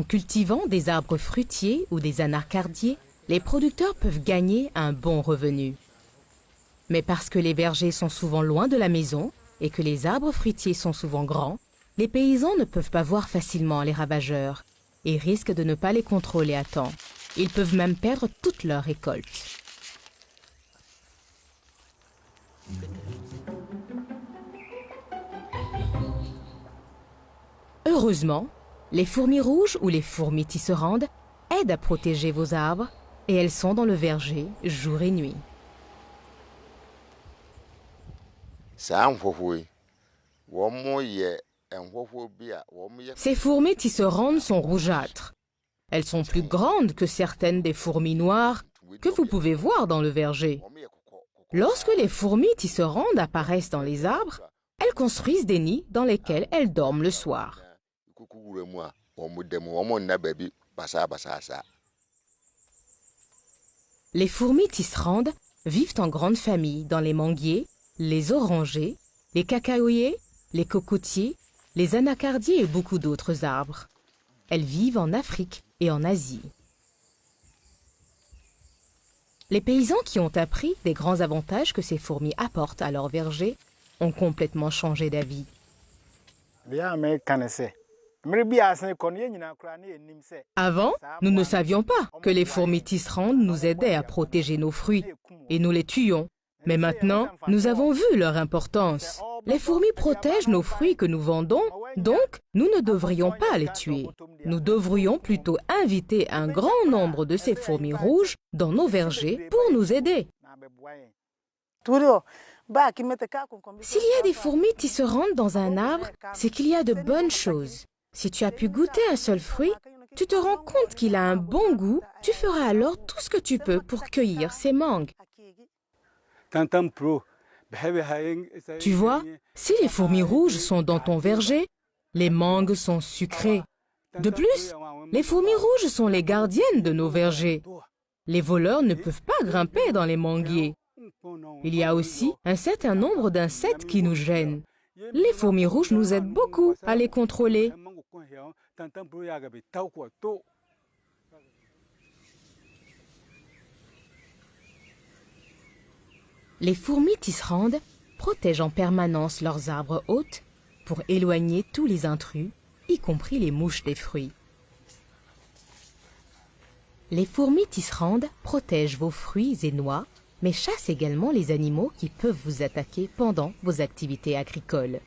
En cultivant des arbres fruitiers ou des anacardiers, les producteurs peuvent gagner un bon revenu. Mais parce que les vergers sont souvent loin de la maison et que les arbres fruitiers sont souvent grands, les paysans ne peuvent pas voir facilement les ravageurs et risquent de ne pas les contrôler à temps. Ils peuvent même perdre toute leur récolte. Heureusement, les fourmis rouges ou les fourmis tisserandes aident à protéger vos arbres et elles sont dans le verger jour et nuit. Ces fourmis tisserandes sont rougeâtres. Elles sont plus grandes que certaines des fourmis noires que vous pouvez voir dans le verger. Lorsque les fourmis tisserandes apparaissent dans les arbres, elles construisent des nids dans lesquels elles dorment le soir. Les fourmis tisserandes vivent en grande famille dans les manguiers, les orangers, les cacaoyers, les cocotiers, les anacardiers et beaucoup d'autres arbres. Elles vivent en Afrique et en Asie. Les paysans qui ont appris des grands avantages que ces fourmis apportent à leur verger ont complètement changé d'avis. Avant, nous ne savions pas que les fourmis tisserandes nous aidaient à protéger nos fruits et nous les tuions. Mais maintenant, nous avons vu leur importance. Les fourmis protègent nos fruits que nous vendons, donc nous ne devrions pas les tuer. Nous devrions plutôt inviter un grand nombre de ces fourmis rouges dans nos vergers pour nous aider. S'il y a des fourmis tisserandes dans un arbre, c'est qu'il y a de bonnes choses. Si tu as pu goûter un seul fruit, tu te rends compte qu'il a un bon goût, tu feras alors tout ce que tu peux pour cueillir ces mangues. Tu vois, si les fourmis rouges sont dans ton verger, les mangues sont sucrées. De plus, les fourmis rouges sont les gardiennes de nos vergers. Les voleurs ne peuvent pas grimper dans les manguiers. Il y a aussi un certain nombre d'insectes qui nous gênent. Les fourmis rouges nous aident beaucoup à les contrôler. Les fourmis tisserandes protègent en permanence leurs arbres hôtes pour éloigner tous les intrus, y compris les mouches des fruits. Les fourmis tisserandes protègent vos fruits et noix, mais chassent également les animaux qui peuvent vous attaquer pendant vos activités agricoles.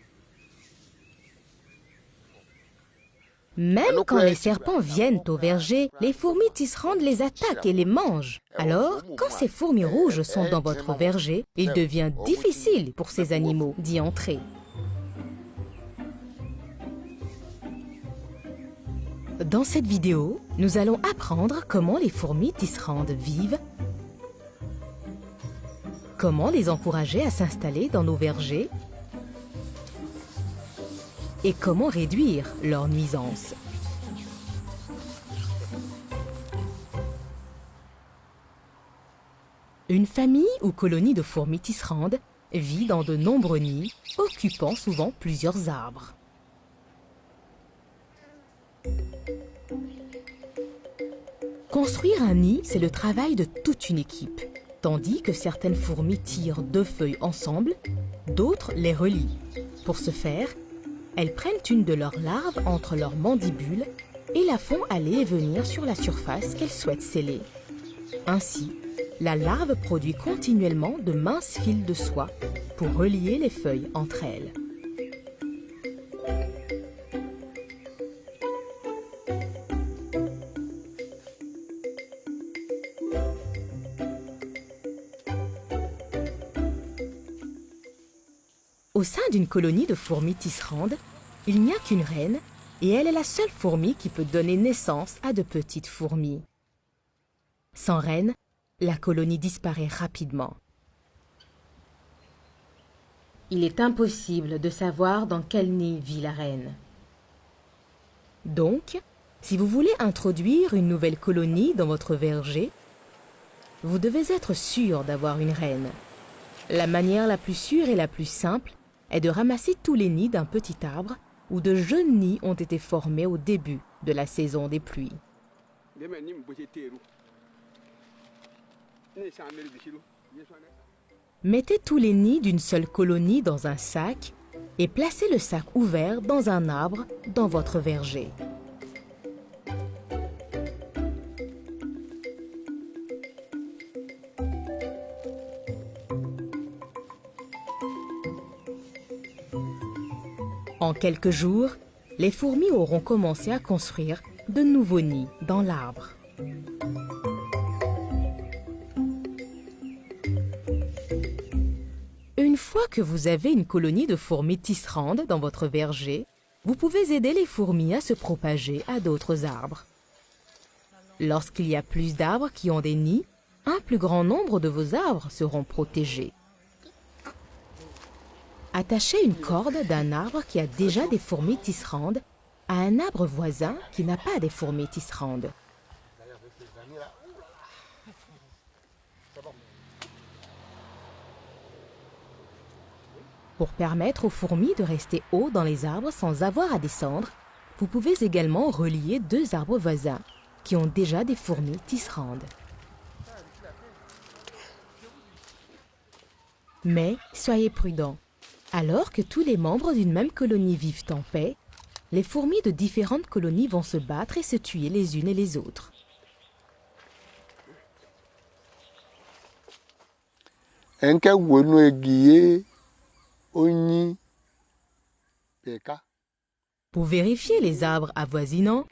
Même quand les serpents viennent au verger, les fourmis tisserandes les attaquent et les mangent. Alors, quand ces fourmis rouges sont dans votre verger, il devient difficile pour ces animaux d'y entrer. Dans cette vidéo, nous allons apprendre comment les fourmis tisserandes vivent, comment les encourager à s'installer dans nos vergers et comment réduire leur nuisance. Une famille ou colonie de fourmis tisserandes vit dans de nombreux nids, occupant souvent plusieurs arbres. Construire un nid, c'est le travail de toute une équipe. Tandis que certaines fourmis tirent 2 feuilles ensemble, d'autres les relient. Pour ce faire, elles prennent une de leurs larves entre leurs mandibules et la font aller et venir sur la surface qu'elles souhaitent sceller. Ainsi, la larve produit continuellement de minces fils de soie pour relier les feuilles entre elles. Au sein d'une colonie de fourmis tisserandes, il n'y a qu'une reine et elle est la seule fourmi qui peut donner naissance à de petites fourmis. Sans reine, la colonie disparaît rapidement. Il est impossible de savoir dans quel nid vit la reine. Donc, si vous voulez introduire une nouvelle colonie dans votre verger, vous devez être sûr d'avoir une reine. La manière la plus sûre et la plus simple est de ramasser tous les nids d'un petit arbre où de jeunes nids ont été formés au début de la saison des pluies. Mettez tous les nids d'une seule colonie dans un sac et placez le sac ouvert dans un arbre dans votre verger. En quelques jours, les fourmis auront commencé à construire de nouveaux nids dans l'arbre. Une fois que vous avez une colonie de fourmis tisserandes dans votre verger, vous pouvez aider les fourmis à se propager à d'autres arbres. Lorsqu'il y a plus d'arbres qui ont des nids, un plus grand nombre de vos arbres seront protégés. Attachez une corde d'un arbre qui a déjà des fourmis tisserandes à un arbre voisin qui n'a pas des fourmis tisserandes. Pour permettre aux fourmis de rester haut dans les arbres sans avoir à descendre, vous pouvez également relier deux arbres voisins qui ont déjà des fourmis tisserandes. Mais soyez prudents. Alors que tous les membres d'une même colonie vivent en paix, les fourmis de différentes colonies vont se battre et se tuer les unes et les autres. Pour vérifier les arbres avoisinants,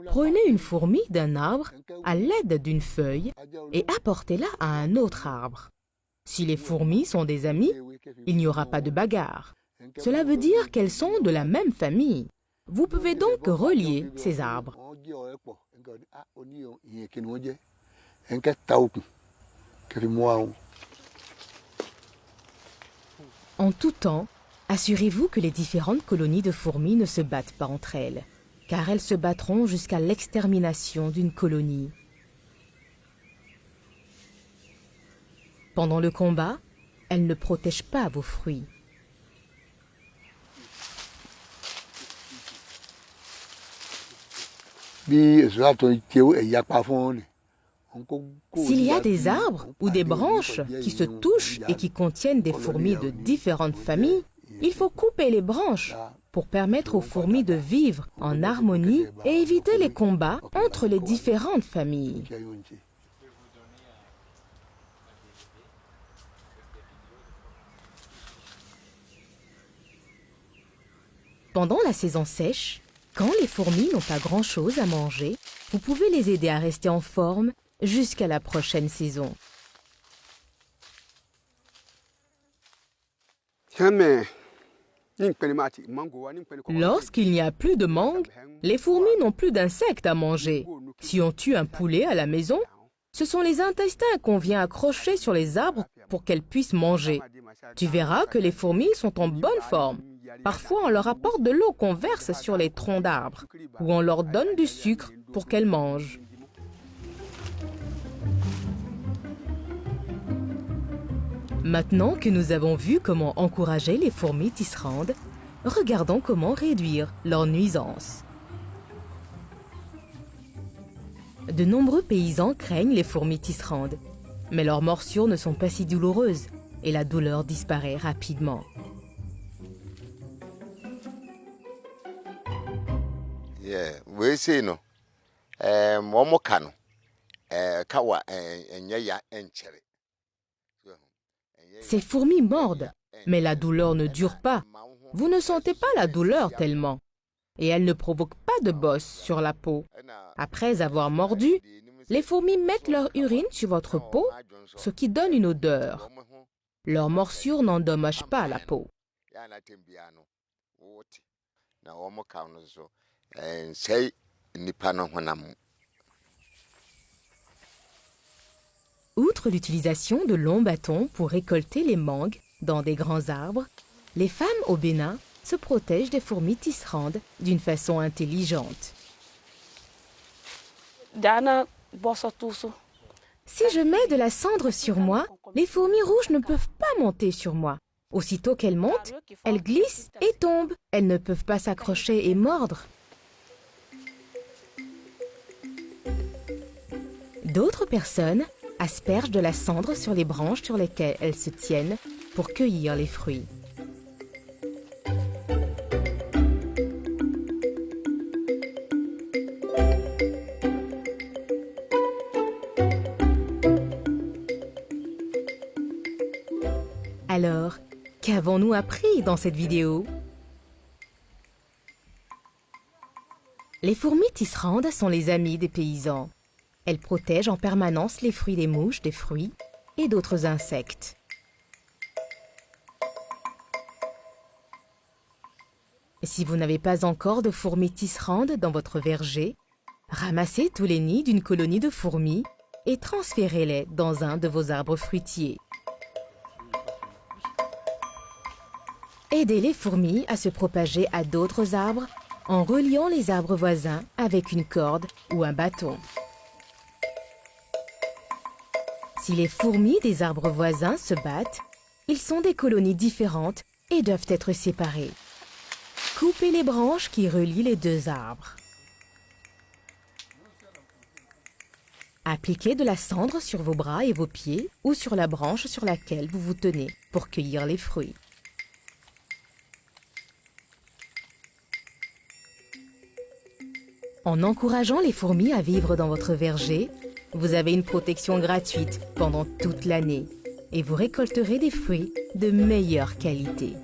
prenez une fourmi d'un arbre à l'aide d'une feuille et apportez-la à un autre arbre. Si les fourmis sont des amis, il n'y aura pas de bagarre. Cela veut dire qu'elles sont de la même famille. Vous pouvez donc relier ces arbres. En tout temps, assurez-vous que les différentes colonies de fourmis ne se battent pas entre elles, car elles se battront jusqu'à l'extermination d'une colonie. Pendant le combat, elles ne protègent pas vos fruits. S'il y a des arbres ou des branches qui se touchent et qui contiennent des fourmis de différentes familles, il faut couper les branches pour permettre aux fourmis de vivre en harmonie et éviter les combats entre les différentes familles. Pendant la saison sèche, quand les fourmis n'ont pas grand-chose à manger, vous pouvez les aider à rester en forme jusqu'à la prochaine saison. Lorsqu'il n'y a plus de mangue, les fourmis n'ont plus d'insectes à manger. Si on tue un poulet à la maison, ce sont les intestins qu'on vient accrocher sur les arbres pour qu'elles puissent manger. Tu verras que les fourmis sont en bonne forme. Parfois, on leur apporte de l'eau qu'on verse sur les troncs d'arbres, ou on leur donne du sucre pour qu'elles mangent. Maintenant que nous avons vu comment encourager les fourmis tisserandes, regardons comment réduire leur nuisance. De nombreux paysans craignent les fourmis tisserandes, mais leurs morsures ne sont pas si douloureuses et la douleur disparaît rapidement. Ces fourmis mordent, mais la douleur ne dure pas. Vous ne sentez pas la douleur tellement. Et elles ne provoquent pas de bosses sur la peau. Après avoir mordu, les fourmis mettent leur urine sur votre peau, ce qui donne une odeur. Leurs morsures n'endommagent pas la peau. Outre l'utilisation de longs bâtons pour récolter les mangues dans des grands arbres, les femmes au Bénin se protègent des fourmis tisserandes d'une façon intelligente. Si je mets de la cendre sur moi, les fourmis rouges ne peuvent pas monter sur moi. Aussitôt qu'elles montent, elles glissent et tombent. Elles ne peuvent pas s'accrocher et mordre. D'autres personnes aspergent de la cendre sur les branches sur lesquelles elles se tiennent pour cueillir les fruits. Alors, qu'avons-nous appris dans cette vidéo? Les fourmis tisserandes sont les amies des paysans. Elles protègent en permanence les fruits des mouches, des fruits et d'autres insectes. Si vous n'avez pas encore de fourmis tisserandes dans votre verger, ramassez tous les nids d'une colonie de fourmis et transférez-les dans un de vos arbres fruitiers. Aidez les fourmis à se propager à d'autres arbres en reliant les arbres voisins avec une corde ou un bâton. Si les fourmis des arbres voisins se battent, ils sont des colonies différentes et doivent être séparées. Coupez les branches qui relient les deux arbres. Appliquez de la cendre sur vos bras et vos pieds ou sur la branche sur laquelle vous vous tenez pour cueillir les fruits. En encourageant les fourmis à vivre dans votre verger, vous avez une protection gratuite pendant toute l'année et vous récolterez des fruits de meilleure qualité.